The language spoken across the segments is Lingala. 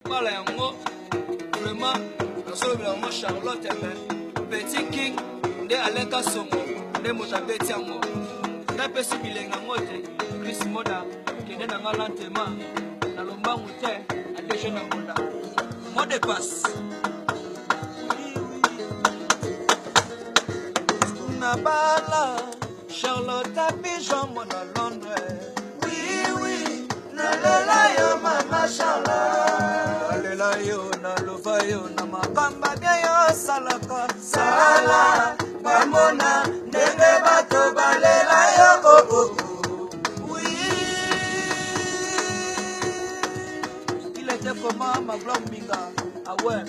Voilà, vraiment, vraiment Charlotte, Petit King, de Aleka Songo, de Motabeti Ango. Na pesi bilenga ngote, Chris Moda, qui est dans l'antema, dans le Mouté, à déjà dans Moda. Mot de passe. Nabala, Charlotte Pigeon, mon Londres. Oui, nalela yo mama Charlotte. Nalela yo, nalova yo, namakamba bia yo salaka. Sala, mamona, ndenge bato balela yo Oui. Il était comment ma blonde minga? Ah ouais.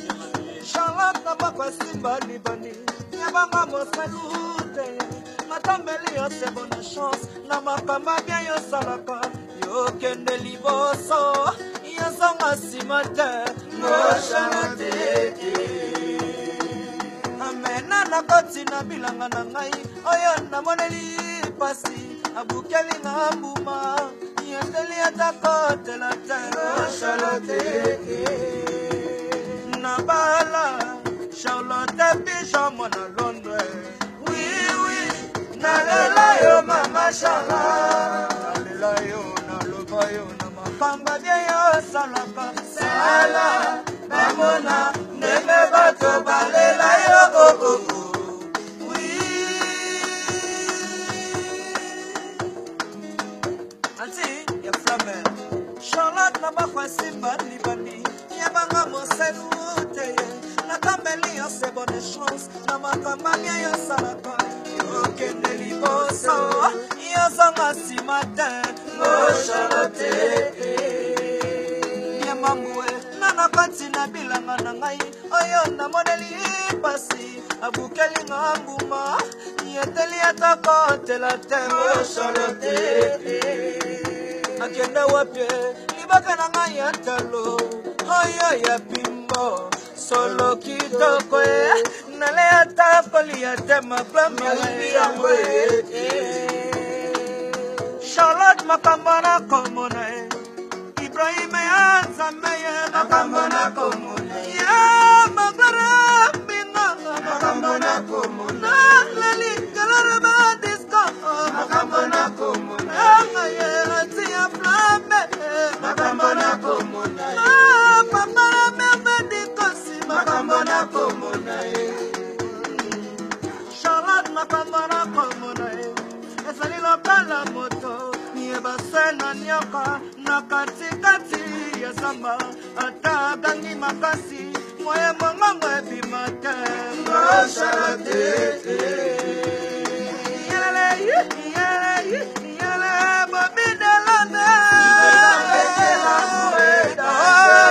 Charlotte n'a pas simba libani. Yabanga mo salute. Matambeli yo c'est bonne chance. Namakamba bien yo salaka. Yo kende liboso. Yo zonga simate. Mo Charlotte. Amena na koti na bilanga na ngai. Oyo na moneli pasi. Abukeli na mbuma. Yendeli atakote la terre. Charlotte. Nabala. Charlotte Pigeon, mon Londres. Oui, nalela yo mama Charlotte. Nalela yo, nalova yo, namakamba bia yo salaka. Sala, mamona, ndenge bato balela yo Oui. Anti, ya flamme. Charlotte n'a pas simba libani. Yabanga mo salute. Nakambeli yo c'est bonne chance. Namakamba bia yo salaka. Yo kende liboso. Yo zonga si matin. Mo Charlotte. Yamamwe. Nana kati na bilanga na ngai. Oyo na modeli pasi. Abukeli ngambuma. Yeteli atakote la terre. Mo Charlotte. Akenda wapye. Libaka na ngai atalo. Oyo ya bimbo. Solo kitoko nale atakoli atema flammi yango Charlotte makambana komone Ibrahim ya Zambeye makambana komone ya magara binga makambana komone lali galaraba disco makambana komone ya tia flamme makambana komone makambana Makambana komona Charlotte makambana komona Esali lopala moto Nieba sena nyoka Na katikati ya samba Ata gangi makasi Moye mongongo ebimate Charlotte Yele Bobi Delone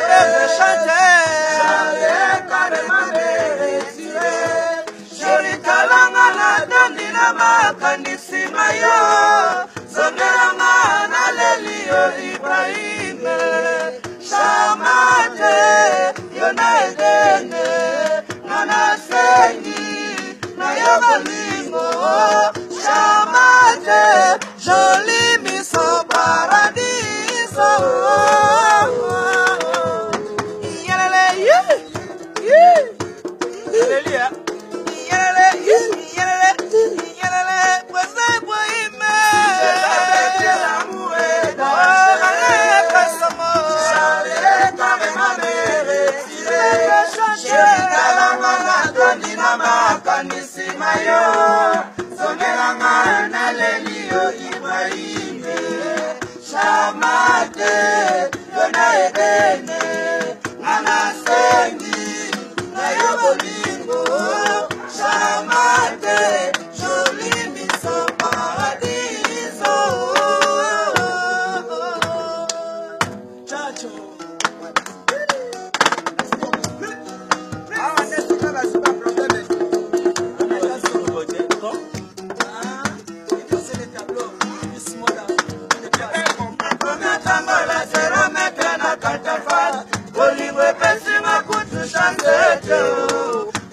Bebe chante Makanisi mayo Zongeranga na lelio Ibrahim Shamate Yona edene Nana sengi Na yokolingo Shamate Joli miso paradiso Yelele Yelele Makanisi mayo Zongeranga na lelio Ibrahim Shamate Yona edene Nana sengi Na yobolingo Shamate Joli miso paradiso Chacho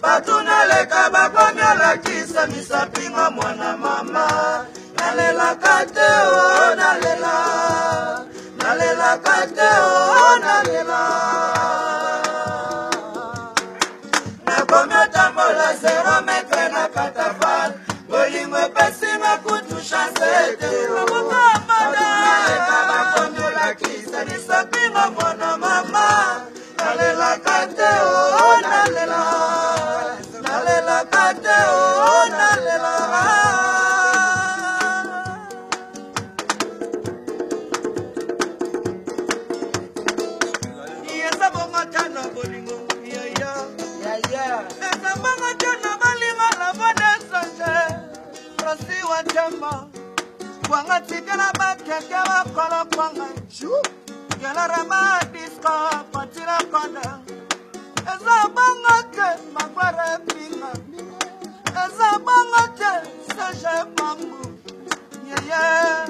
Patunaleka bakonya la kisa misapinga mwana mama Nalela kate nalela Nalela kate nalela Salisa pinga mwana mama. Nalela kate o nalela. Nalela kate o nalela. Yesa bonga tana bolingo. Yeah. Esa bonga tana balinga la bode sanje. Rosi watema. Kwanga tigana bakeke wakola kwanga. Gela rama diska patira kona. Esa bonga te makware pinga. Esa bonga te sanje mambu. Yeah.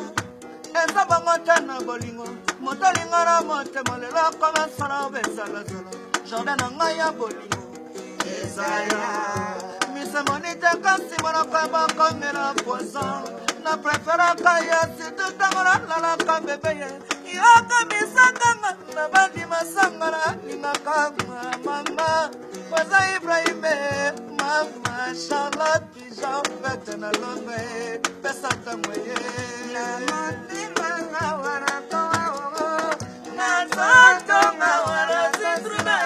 Esa bonga tana bolingo. Motalinga ra mote molela kama sara besala sala. Jordan ngaya bolingo. Esaya. Mise monite kasi mwana kaba kamera poison. Na prefera kaya si tutangora lala kabebeye. Yaka misakanga na bandi masangara ninga kama mama. Waza Ibrahime mama Charlotte Pijan fete na longe pesa tamweye. Na matima nga waratoa na zanto nga warasitrube.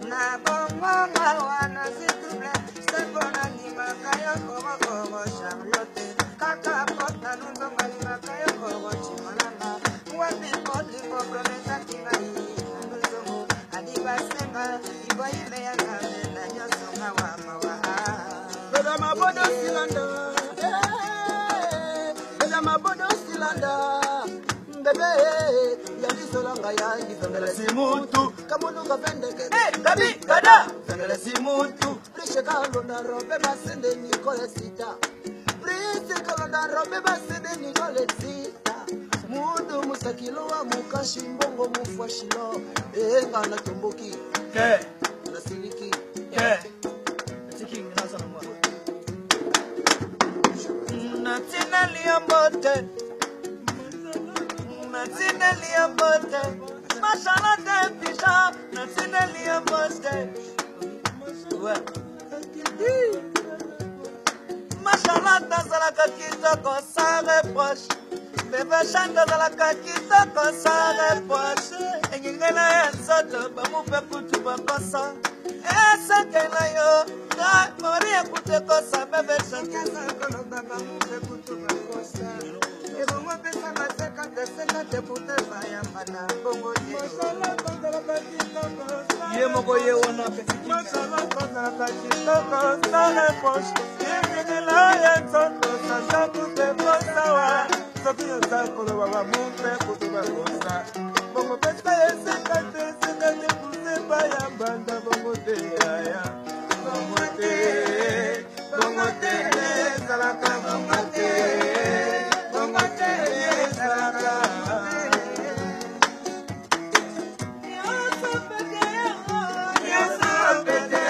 Na bongo nga warasitrube. Sepona ni makaya kogo kogo Charlotte. Kaka pota nundo malima kaya kogo chimalanga. Wapi poti popromesa kina hii nuzungu. Adiba senga ibo ime ya kame na nyosonga wa mawa. Beda mabodo silanda. Beda mabodo silanda. Bebe yandi solanga ya ifengele simutu. Kamudu kapendeke. Gabi gada. Fengele simutu. Prishe kalona robe basende nikole sita. Prishe kalona robe basende nikole sita. Mudu musakilo wa mukashi mbongo mufwashilo. Enga na tumbuki. Na siliki. Siliki nasa mwa. Natina liambote. Natina liambote. Mashallah de pija. Natina liambote. Mashallah dans la kitoko con sa reproche. Bébé chante dans la kakita con sa reproche. Engingena ya soto ba mu pe kutu ba kosa. Esa kena yo na Maria kute kosa bébé chante sa kono ba mu pe kutu ba kosa. Ebo mo pe sa maseka de sena de pute ba ya mana bongo ye. Mashallah dans la kakita kosa. Ye mo go ye wona pe. Mashallah dans la kakita kosa reproche. Engingena ya soto sa kute kosa wa. Sofia Zakolo Baba Mumpe Kutuba Costa. Bongo Pesta Sekate Sekate Kusepa ya Banda Bongo Te Aya. Bongo Te Salaka Bongo Te Salaka. Nyasa Pete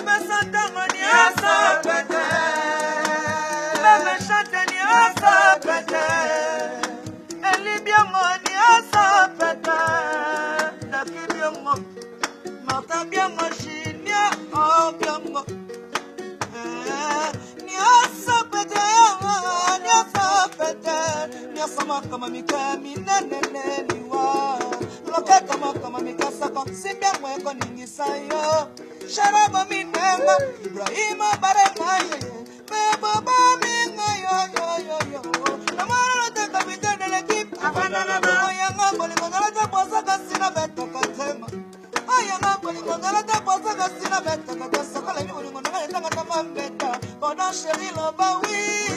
Masatama Nyasa Pete Bebe Chate Nyasa Pete Elibiongo Nyasa Pete Nakibiongo Makabiongo Shinya Obiongo Nyasa Pete Nyasa Pete Nyasa Makama Mikami Nenene Niwa Lokeka Makama Mikasaka Simbia Mweko Ningisayo Sharaba Minema Ibrahima Baremaye Beba Baminga yo Namara te capitaine de l'équipe Ayanga Bolingola te posa Cassina Beto Katema Ayanga Bolingola te posa Cassina Beto Katema Sokola ni Bolingola Tanga Tamambeta Bona Chéri Loba oui